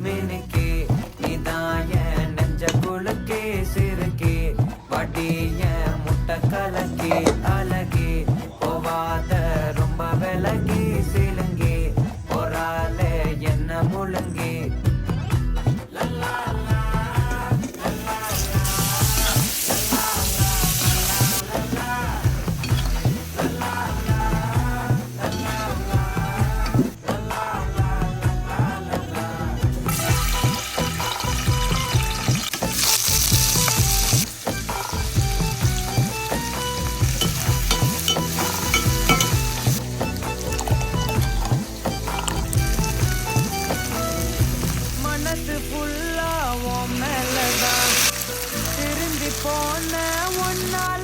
மினுக்கே இதாய நெஞ்ச குலுக்கே சிறுக்கே வடிய முட்டை கலக்கே அழகே போவாத ரொம்ப விலகி சிலுங்கே பொறால என்ன முழுங்கே மனசு ஃபுல்லா உன் மேலதான் திரும்பி போன ஒன்னால